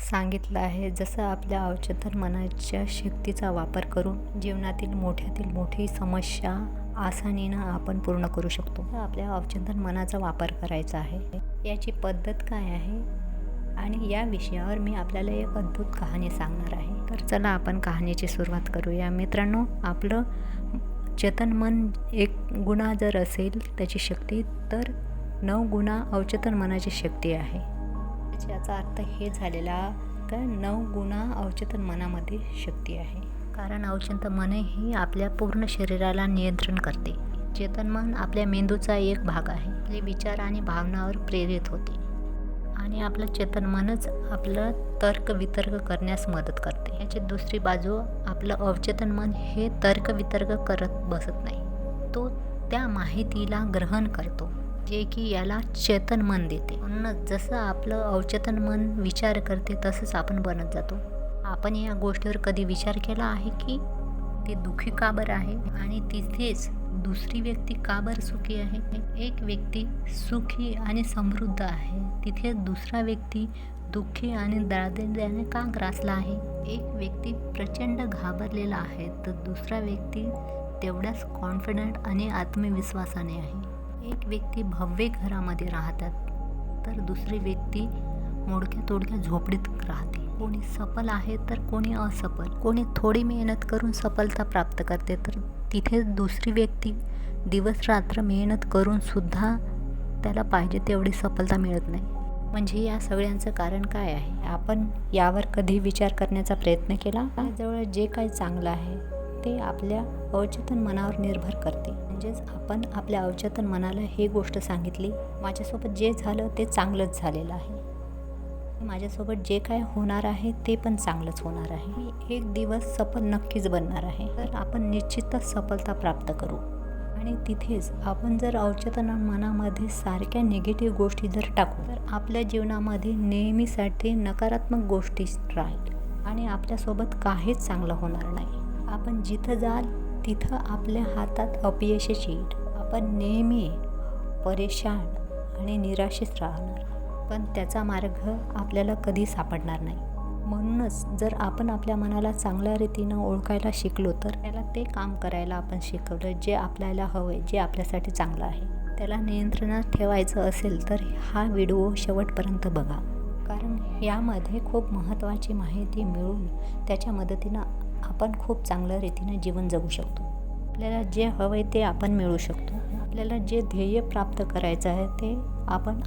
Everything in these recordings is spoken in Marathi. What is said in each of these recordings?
सांगितलं आहे, जसं आपल्या अवचेतन मनाच्या शक्तीचा वापर करून जीवनातील मोठ्यातील मोठी समस्या आसानीनं आपण पूर्ण करू शकतो. आपल्या अवचेतन मनाचा वापर करायचा आहे. याची पद्धत काय आहे आणि या विषयावर मी आपल्याला एक अद्भुत कहाणी सांगणार आहे. तर चला आपण कहाणीची सुरुवात करूया. मित्रांनो, आपलं चेतन मन 1 गुणा जर असेल त्याची शक्ती, तर 9 गुणा अवचेतन मनाची शक्ती आहे. याचा अर्थ हे झालेला का 9 गुणा अवचेतन मनामध्ये शक्ती आहे. कारण अवचेतन मन ही आपल्या पूर्ण शरीराला नियंत्रण करते. चेतन मन आपल्या मेंदूचा एक भाग आहे. आपले विचार आणि भावनावर प्रेरित होते आणि आपलं चेतन मनच आपलं तर्क वितर्क करण्यास मदत करते. याची दुसरी बाजू, आपलं अवचेतन मन हे तर्क वितर्क करत बसत नाही. तो त्या माहितीला ग्रहण करतो, जे की याला चेतन मन देते. म्हणूनच जसं आपलं अवचेतन मन विचार करते तसंच आपण बनत जातो. आपण या गोष्टीवर कधी विचार केला आहे की ते दुःखी का बरं आहे आणि तिथेच दुसरी व्यक्ती का बरं सुखी आहे? एक व्यक्ती सुखी आणि समृद्ध आहे, तिथे दुसरा व्यक्ती दुःखी आणि दारिद्र्याने का ग्रासला आहे? एक व्यक्ती प्रचंड घाबरलेला आहे, तर दुसरा व्यक्ती तेवढ्याच कॉन्फिडंट आणि आत्मविश्वासाने आहे. एक व्यक्ती भव्य घरामध्ये राहतात, तर दुसरी व्यक्ती मोडक्या तोडक्या झोपडीत राहते. कोणी सफल आहे तर कोणी असफल. कोणी थोडी मेहनत करून सफलता प्राप्त करते, तर तिथे दुसरी व्यक्ती दिवस रात्र मेहनत करून सुद्धा त्याला पाहिजे तेवढी सफलता मिळत नाही. म्हणजे या सगळ्यांचं कारण काय आहे? आपण यावर कधी विचार करण्याचा प्रयत्न केला? जवळ जे काही चांगलं आहे ते आपल्या अवचेतन मनावर निर्भर करते. म्हणजेच आपण आपल्या अवचेतन मनाला ही गोष्ट सांगितली, माझ्यासोबत जे झालं ते चांगलंच झालेलं आहे, माझ्यासोबत जे काय होणार आहे ते पण चांगलंच होणार आहे, मी एक दिवस सफल नक्कीच बनणार आहे. तर आपण निश्चितच सफलता प्राप्त करू. आणि तिथेच आपण जर अवचेतन मनामध्ये सारख्या निगेटिव्ह गोष्टी जर टाकू, तर आपल्या जीवनामध्ये नेहमीसाठी नकारात्मक गोष्टी राहील आणि आपल्यासोबत काहीच चांगलं होणार नाही. आपण जिथं जाल तिथं आपल्या हातात अपयशच येईल. आपण नेहमी परेशान आणि निराशेच राहणार, पण त्याचा मार्ग आपल्याला कधी सापडणार नाही. म्हणूनच जर आपण आपल्या मनाला चांगल्या रीतीनं ओळखायला शिकलो, तर त्याला ते काम करायला आपण शिकवलं जे आपल्याला हवं आहे, जे आपल्यासाठी चांगलं आहे, त्याला नियंत्रणात ठेवायचं असेल तर हा व्हिडिओ शेवटपर्यंत बघा. कारण यामध्ये खूप महत्त्वाची माहिती मिळून त्याच्या मदतीनं आपण खूप चांगल्या रीतीनं जीवन जगू शकतो. आपल्याला जे हवं आहे ते आपण मिळवू शकतो. आपल्याला जे ध्येय प्राप्त करायचं आहे ते आपण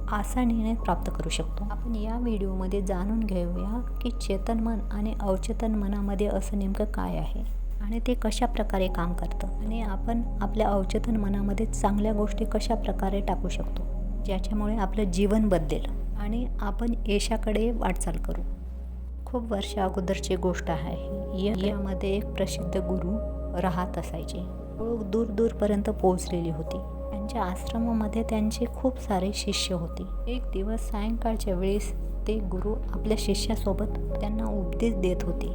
आसानीने प्राप्त करू शकतो. आपण या व्हिडिओमध्ये जाणून घेऊया की चेतन मन आणि अवचेतन मनामध्ये असं नेमकं काय आहे आणि ते कशा प्रकारे काम करतं, आणि आपण आपल्या अवचेतन मनामध्ये चांगल्या गोष्टी कशा प्रकारे टाकू शकतो, ज्याच्यामुळे आपलं जीवन बदलेल आणि आपण यशाकडे वाटचाल करू. खूप वर्ष अगोदरची गोष्ट आहे. यामध्ये एक प्रसिद्ध गुरु राहत असायचे. दूर दूरपर्यंत पोहोचलेली होती. त्यांच्या आश्रमामध्ये त्यांचे खूप सारे शिष्य होते. एक दिवस सायंकाळच्या वेळेस ते गुरु आपल्या शिष्यासोबत त्यांना उपदेश देत होते.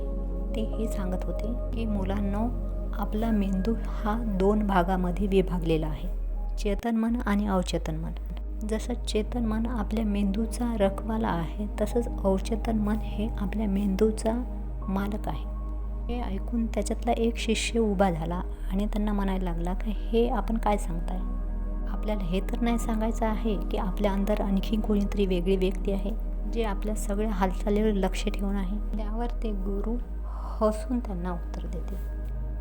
ते हे सांगत होते की मुलांनो, आपला मेंदू हा 2 भागामध्ये विभागलेला आहे, चेतन मन आणि अवचेतन मन. जसं चेतन मन आपल्या मेंदूचा रखवाला आहे, तसंच अवचेतन मन हे आपल्या मेंदूचा मालक आहे. हे ऐकून त्याच्यातला एक शिष्य उभा झाला आणि त्यांना म्हणायला लागला की हे आपण काय सांगताय? आपल्याला हे तर नाही सांगायचं आहे की आपल्या अंदर आणखी कोणीतरी वेगळी व्यक्ती आहे जे आपल्या सगळ्या हालचालीवर लक्ष ठेवून आहे? त्यावर ते गुरु हसून त्यांना उत्तर देते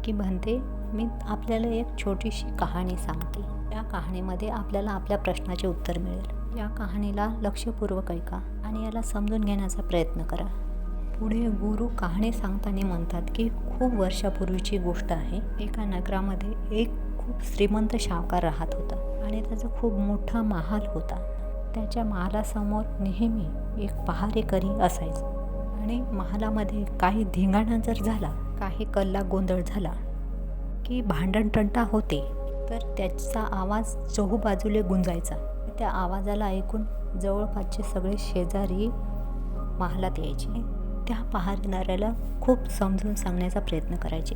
की म्हणते, मी आपल्याला एक छोटीशी कहाणी सांगते. या कहाणीमध्ये आपल्याला आपल्या प्रश्नाचे उत्तर मिळेल. या कहाणीला लक्षपूर्वक ऐका आणि याला समजून घेण्याचा प्रयत्न करा. पुढे गुरु कहाणी सांगताना म्हणतात की खूप वर्षापूर्वीची गोष्ट आहे. एका नगरामध्ये एक खूप श्रीमंत शाहूकार राहत होता आणि त्याचा खूप मोठा महाल होता. त्याच्या महालासमोर नेहमी एक पहारेकरी असायचा आणि महालामध्ये काही धिंगाणा जर झाला, काही कल्ला गोंधळ झाला की भांडणतंटा होते, तर त्याचा आवाज चहूबाजूले गुंजायचा. त्या आवाजाला ऐकून जवळपासचे सगळे शेजारी महालात यायचे. त्या पहारेकऱ्याला खूप समजून सांगण्याचा प्रयत्न करायचे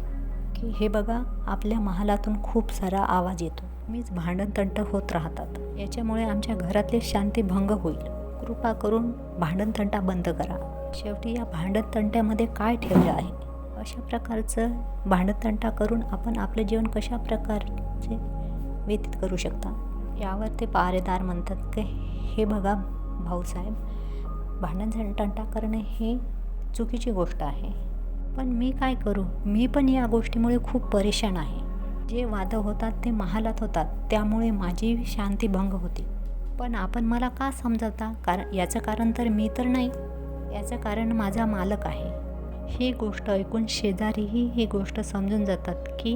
की हे बघा, आपल्या महालातून खूप सारा आवाज येतो, मीच भांडणतंट होत राहतात, याच्यामुळे आमच्या घरातले शांती भंग होईल. कृपा करून भांडणतंटा बंद करा. शेवटी या भांडणतंट्यामध्ये काय ठेवलं आहे? अशा प्रकारचं भांडणतंटा करून आपण आपलं जीवन कशा प्रकारचे व्यतीत करू शकता. यावर ते पहारेदार म्हणतात की हे बघा भाऊसाहेब, भांडणतंटा करणे हे चुकीची गोष्ट आहे. पण मी काय करू? मी पण या गोष्टीमुळे खूप परेशान आहे. जे वाद होतात ते महालात होतात, त्यामुळे माझी शांती भंग होते. पण आपण मला का समजवता? याचं कारण तर मी तर नाही, याचं कारण माझा मालक आहे. ही गोष्ट ऐकून शेजारीही ही गोष्ट समजून जातात की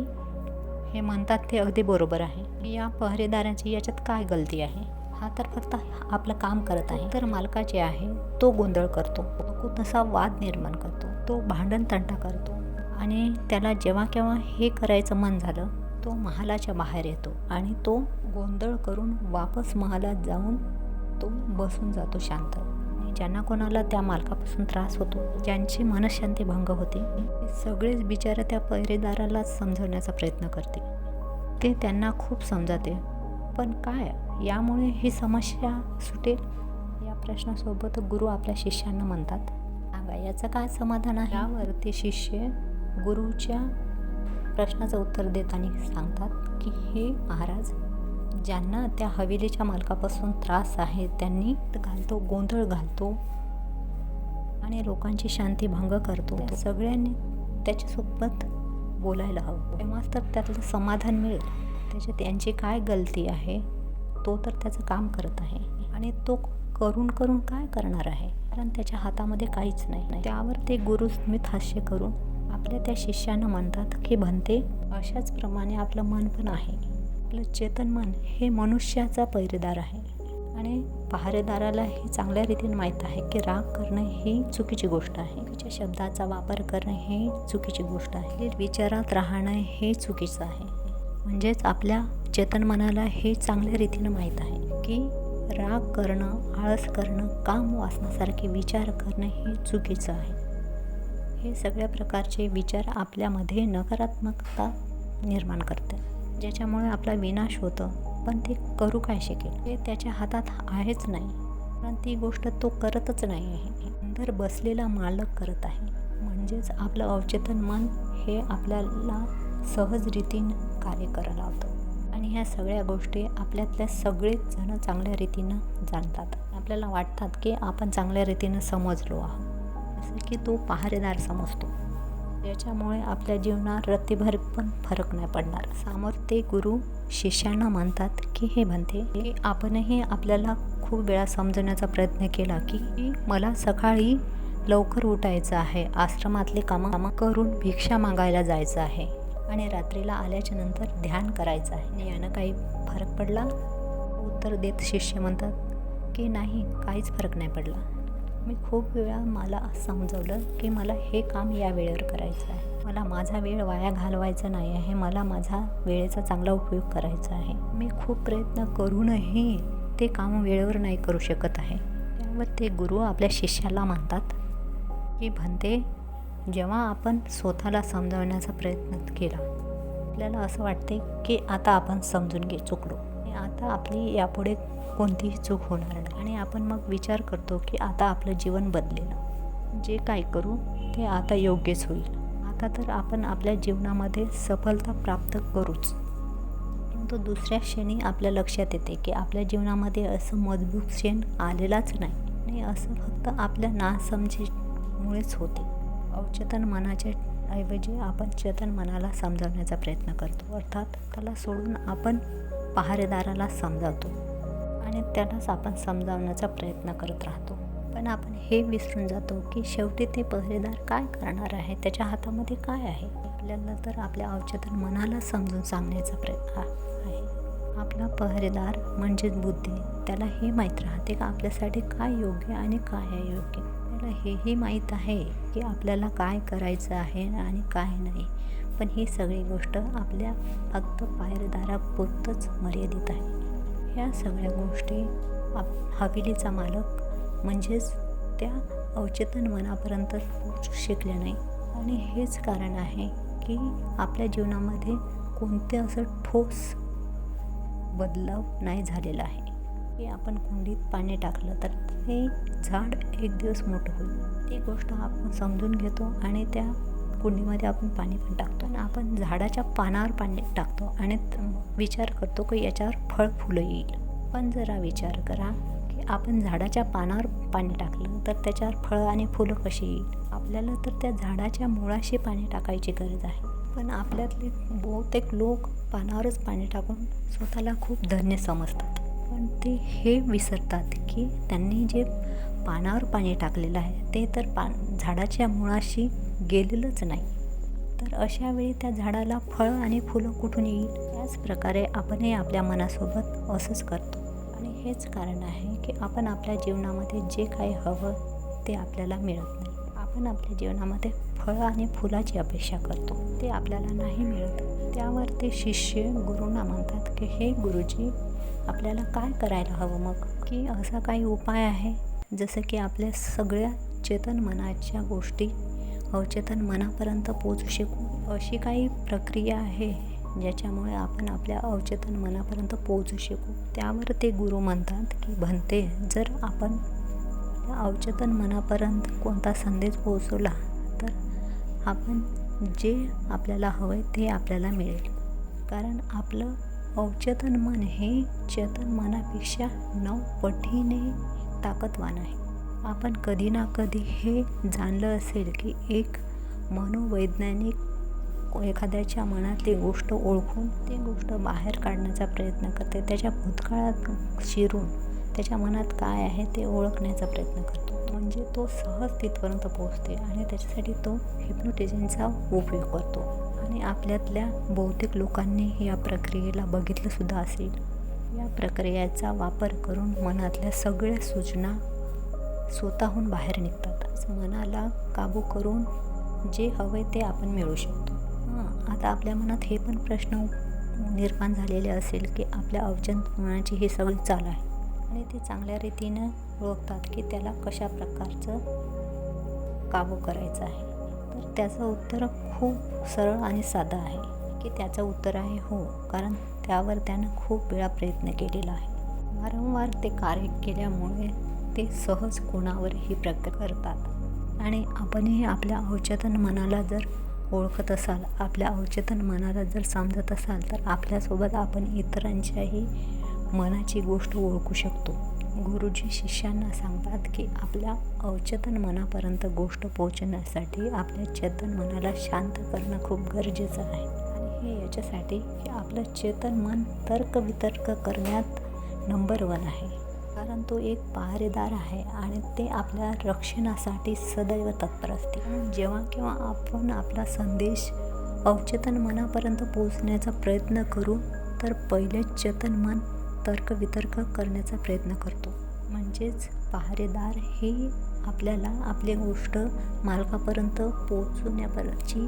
हे म्हणतात ते अगदी बरोबर आहे. या पहरेदाराची याच्यात काय गलती आहे? हा तर फक्त आपलं काम करत आहे. तर मालकाचे आहे तो गोंधळ करतो, नको तसा वाद निर्माण करतो, तो भांडणतंटा करतो आणि त्याला जेव्हा केव्हा हे करायचं मन झालं तो महालाच्या बाहेर येतो आणि तो गोंधळ करून वापस महालात जाऊन तो बसून जातो शांत. आणि ज्यांना कोणाला त्या मालकापासून त्रास होतो, ज्यांची मनशांती भंग होते, सगळेच बिचारे त्या पहरेदाराला समजवण्याचा प्रयत्न करते. ते त्यांना खूप समजाते. पण काय यामुळे ही समस्या सुटेल? या प्रश्नासोबत गुरु आपल्या शिष्यांना म्हणतात, सांगा याचं काय समाधान आहे? यावर ते शिष्य गुरुच्या प्रश्नाचं उत्तर देताना सांगतात की हे महाराज, ज्यांना त्या हवेलीच्या मालकापासून त्रास आहे त्यांनी घालतो, गोंधळ घालतो आणि लोकांची शांती भंग करतो, सगळ्यांनी त्याच्यासोबत बोलायला हवं, तेव्हाच तर त्यातलं समाधान मिळेल. त्याच्यात त्यांची काय गलती आहे? तो तर त्याचं काम करत आहे आणि तो करून काय करणार आहे? कारण त्याच्या हातामध्ये काहीच नाही. त्यावर ते गुरु स्मित हास्य करून आपल्या त्या शिष्यांना म्हणतात की भंते, अशाच प्रमाणे आपलं मन पण आहे. आपलं चेतन मन हे मनुष्याचा पहरेदार आहे आणि पहारेदाराला हे चांगल्या रीतीने माहीत आहे की राग करणं ही चुकीची गोष्ट आहे, चुकीच्या शब्दाचा वापर करणं हे चुकीची गोष्ट आहे, विचारात राहणं हे चुकीचं आहे. म्हणजेच आपल्या चेतन मनाला हे चांगल्या रीतीनं माहीत आहे की राग करणं, आळस करणं, काम वासनासारखे विचार करणं हे चुकीचं आहे. हे सगळ्या प्रकारचे विचार आपल्यामध्ये नकारात्मकता निर्माण करते, ज्याच्यामुळे आपला विनाश होतो. पण ते करू काय शकेल? हे त्याच्या हातात आहेच नाही, पण ती गोष्ट तो करतच नाही आहे. अंदर बसलेला मालक करत आहे. म्हणजेच आपलं अवचेतन मन हे आपल्याला सहज रीतीनं कार्य करायला लावतं आणि ह्या सगळ्या गोष्टी आपल्यातल्या सगळेच जण चांगल्या रीतीनं जाणतात. आपल्याला वाटतात की आपण चांगल्या रीतीनं समजलो आहोत, असं की तो पहारेदार समजतो. याच्यामुळे आपल्या जीवनात रत्तीभर पण फरक नाही पडणार. समोर ते गुरु शिष्यांना म्हणतात की हे भंते, की आपणही आपल्याला खूप वेळा समजवण्याचा प्रयत्न केला की मला सकाळी लवकर उठायचं आहे, आश्रमातले कामं करून भिक्षा मागायला जायचं आहे आणि रात्रीला आल्याच्या नंतर ध्यान करायचं आहे. आणि यानं काही फरक पडला? उत्तर देत शिष्य म्हणतात की नाही, काहीच फरक नाही पडला. मी खूप वेळा मला समजवलं की मला हे काम या वेळेवर करायचं आहे, मला माझा वेळ वाया घालवायचा नाही आहे, मला माझा वेळेचा चांगला उपयोग करायचा आहे. मी खूप प्रयत्न करूनही ते काम वेळेवर नाही करू शकत आहे. त्यावर ते गुरु आपल्या शिष्याला म्हणतात की भंते, जेव्हा आपण स्वतःला समजावण्याचा प्रयत्न केला, आपल्याला असं वाटते की आता आपण समजून चुकलो, आता आपली यापुढे कोणतीही चूक होणार नाही आणि आपण मग विचार करतो की आता आपलं जीवन बदलेलं, जे काय करू ते आता योग्यच होईल, आता तर आपण आपल्या जीवनामध्ये सफलता प्राप्त करूच. परंतु दुसऱ्या क्षणी आपल्या लक्षात येते की आपल्या जीवनामध्ये असं मजबूत क्षण आलेलाच नाही आणि असं फक्त आपल्या नासमजीमुळेच होते. अवचेतन मनाच्या ऐवजी आपण चेतन मनाला समजावण्याचा प्रयत्न करतो, अर्थात त्याला सोडून आपण पहारेदाराला समजावतो आणि त्यालाच आपण समजावण्याचा प्रयत्न करत राहतो. पण आपण हे विसरून जातो की शेवटी ते पहरेदार काय करणार आहे, त्याच्या हातामध्ये काय आहे. आपल्याला तर आपल्या अवचेतन मनाला समजून सांगण्याचा प्रयत्न आहे. आपला पहरेदार म्हणजेच बुद्धी, त्याला हे माहीत राहते का आपल्यासाठी काय योग्य आणि काय अयोग्य. त्याला हेही माहीत आहे की आपल्याला काय करायचं आहे आणि काय नाही. पण ही सगळी गोष्ट आपल्या फक्त पहरेदारापुरतंच मर्यादित आहे. ह्या सगळ्या गोष्टी हवेलीचा मालक म्हणजेच त्या अवचेतन मनापर्यंत पोहोचू शकले नाही आणि हेच कारण आहे की आपल्या जीवनामध्ये कोणते असं ठोस बदलाव नाही झालेला आहे. की आपण कुंडीत पाणी टाकलं तर ते झाड एक दिवस मोठं होईल. ती गोष्ट आपण समजून घेतो आणि त्या कुंडीमध्ये आपण पाणी पण टाकतो. आणि आपण झाडाच्या पानावर पाणी टाकतो आणि विचार करतो की याच्यावर फळ फुलं येईल. पण जरा विचार करा की आपण झाडाच्या पानावर पाणी टाकलं तर त्याच्यावर फळं आणि फुलं कशी येईल. आपल्याला तर त्या झाडाच्या मुळाशी पाणी टाकायची गरज आहे. पण आपल्यातले बहुतेक लोक पानावरच पाणी टाकून स्वतःला खूप धन्य समजतात. पण ते हे विसरतात की त्यांनी जे पानावर पाणी टाकलेलं आहे ते तर झाडाच्या मुळाशी गेलेलंच नाही. तर अशा वेळी त्या झाडाला फळं आणि फुलं कुठून येईल. त्याच प्रकारे आपणही आपल्या मनासोबत असंच करतो. आणि हेच कारण आहे की आपण आपल्या जीवनामध्ये जे काही हवं ते आपल्याला मिळत नाही. आपण आपल्या जीवनामध्ये फळं आणि फुलाची अपेक्षा करतो, ते आपल्याला नाही मिळत. त्यावर ते शिष्य गुरुंना म्हणतात की हे गुरुजी, आपल्याला काय करायला हवं मग. की असा काही उपाय आहे जसं की आपल्या सगळ्या चेतन मनाच्या गोष्टी अवचेतन मनापर्यंत पोचू शकू. अशी काही प्रक्रिया आहे ज्याच्यामुळे आपण आपल्या अवचेतन मनापर्यंत पोचू शकू. त्यावर ते गुरु म्हणतात की भंते, जर आपण अवचेतन मनापर्यंत कोणता संदेश पोहोचवला तर आपण जे आपल्याला हवं आहे ते आपल्याला मिळेल. कारण आपलं अवचेतन मन हे चेतन मनापेक्षा 9 पटीने ताकदवान आहे. आपण कधी ना कधी हे जाणलं असेल की एक मनोवैज्ञानिक एखाद्याच्या मनातली गोष्ट ओळखून ती गोष्ट बाहेर काढण्याचा प्रयत्न करते. त्याच्या भूतकाळात शिरून त्याच्या मनात काय आहे ते ओळखण्याचा प्रयत्न करतो. म्हणजे तो सहज तिथपर्यंत पोहोचते आणि त्याच्यासाठी तो हिप्नोटिझमचा उपयोग करतो. आणि आपल्यातल्या बहुतेक लोकांनी या प्रक्रियेला बघितलंसुद्धा असेल. या प्रक्रियेचा वापर करून मनातल्या सगळ्या सूचना स्वतःहून बाहेर निघतात. मनाला काबू करून जे हवे ते आपण मिळवू शकतो. आता आपल्या मनात हे पण प्रश्न निर्माण झालेले असेल की आपल्या अवचेतन मनाची ही सगळी चाल आहे आणि ते चांगल्या रीतीनं ओळखतात की त्याला कशा प्रकारचं काबू करायचं आहे. तर त्याचं उत्तर खूप सरळ आणि साधं आहे की त्याचं उत्तर आहे हो. कारण त्यावर त्यानं खूप वेळा प्रयत्न केलेला आहे. वारंवार ते कार्य केल्यामुळे ते सहज कोणावरही प्रगट करतात. आणि आपणही आपल्या अवचेतन मनाला जर ओळखत असाल, आपल्या अवचेतन मनाला जर समजत असाल तर आपल्यासोबत आपण इतरांच्याही मनाची गोष्ट ओळखू शकतो. गुरुजी शिष्यांना सांगतात की आपल्या अवचेतन मनापर्यंत गोष्ट पोहोचण्यासाठी आपल्या चेतन मनाला शांत करणं खूप गरजेचं आहे. आणि हे याच्यासाठी की आपलं चेतन मन तर्कवितर्क करण्यात नंबर 1 आहे. कारण तो एक पहारेदार आहे आणि ते आपल्या रक्षणासाठी सदैव तत्पर असते. जेव्हा केव्हा आपण आपला संदेश अवचेतन मनापर्यंत पोहोचण्याचा प्रयत्न करू तर पहिले चेतन मन तर्कवितर्क करण्याचा प्रयत्न करतो. म्हणजेच पहारेदार हे आपल्याला आपली गोष्ट मालकापर्यंत पोहोचवण्याची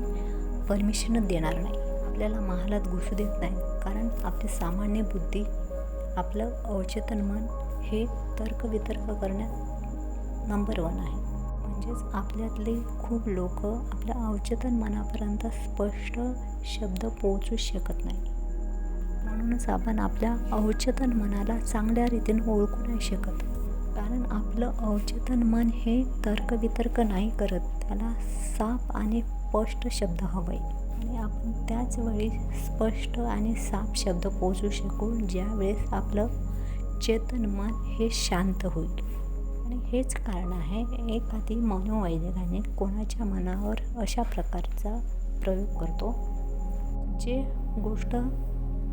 परमिशन देणार नाही. आपल्याला महालात घुसू देत नाही. कारण आपली सामान्य बुद्धी, आपलं अवचेतन मन हे तर्कवितर्क करण्यात नंबर 1 आहे. म्हणजेच आपल्यातले खूप लोक आपल्या अवचेतन मनापर्यंत स्पष्ट शब्द पोहोचू शकत नाही. म्हणूनच आपण आपल्या अवचेतन मनाला चांगल्या रीतीने ओळखू नाही शकत. कारण आपलं अवचेतन मन हे तर्कवितर्क नाही करत. त्याला साफ आणि स्पष्ट शब्द हवे आणि आपण त्याच वेळी स्पष्ट आणि साफ शब्द पोहोचू शकू ज्यावेळेस आपलं चेतन मन हे शांत होईल. आणि हेच कारण आहे एखादी मनोवैज्ञानिक कोणाच्या मनावर अशा प्रकारचा प्रयोग करतो, जे गोष्ट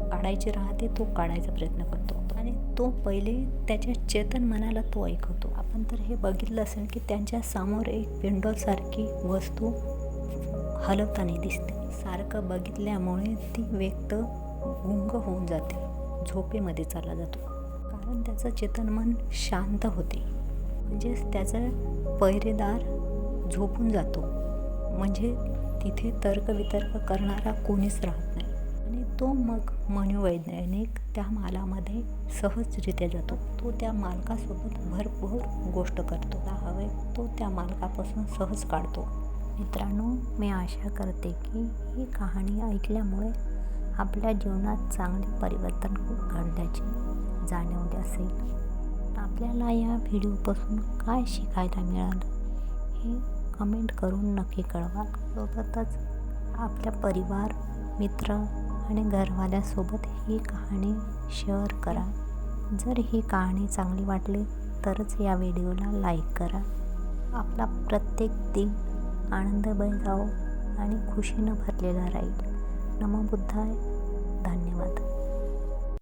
काढायची राहते तो काढायचा प्रयत्न करतो आणि तो पहिले त्याच्या चेतन मनाला तो ऐकवतो. आपण तर हे बघितलं असेल की त्यांच्या समोर एक पेंडॉलसारखी वस्तू हलवताना दिसते. सारखं बघितल्यामुळे ती व्यक्त गुंग होऊन जाते, झोपेमध्ये चालला जातो. कारण त्याचं चेतन मन शांत होते. म्हणजेच त्याचा पहिरेदार झोपून जातो. म्हणजे तिथे तर्कवितर्क करणारा कोणीच राहत नाही आणि तो मग मनोवैज्ञानिक त्या मालामध्ये सहजरित्या जातो. तो त्या मालकासोबत भरपूर गोष्ट करतो. हवे तो त्या मालकापासून सहज काढतो. मित्रांनो, मी आशा करते की ही कहाणी ऐकल्यामुळे आपल्या जीवनात चांगले परिवर्तन घडल्याची जाणवले असेल. आपल्याला या व्हिडिओपासून काय शिकायला मिळालं हे कमेंट करून नक्की कळवा. सोबतच आपल्या परिवार, मित्र आणि घरवाल्यासोबत ही कहाणी शेअर करा. जर ही कहाणी चांगली वाटली तरच या व्हिडिओला लाईक करा. आपला प्रत्येक दिन आनंदमय जाओ आणि खुशीनं भरलेला राहील. नमो बुद्धाय.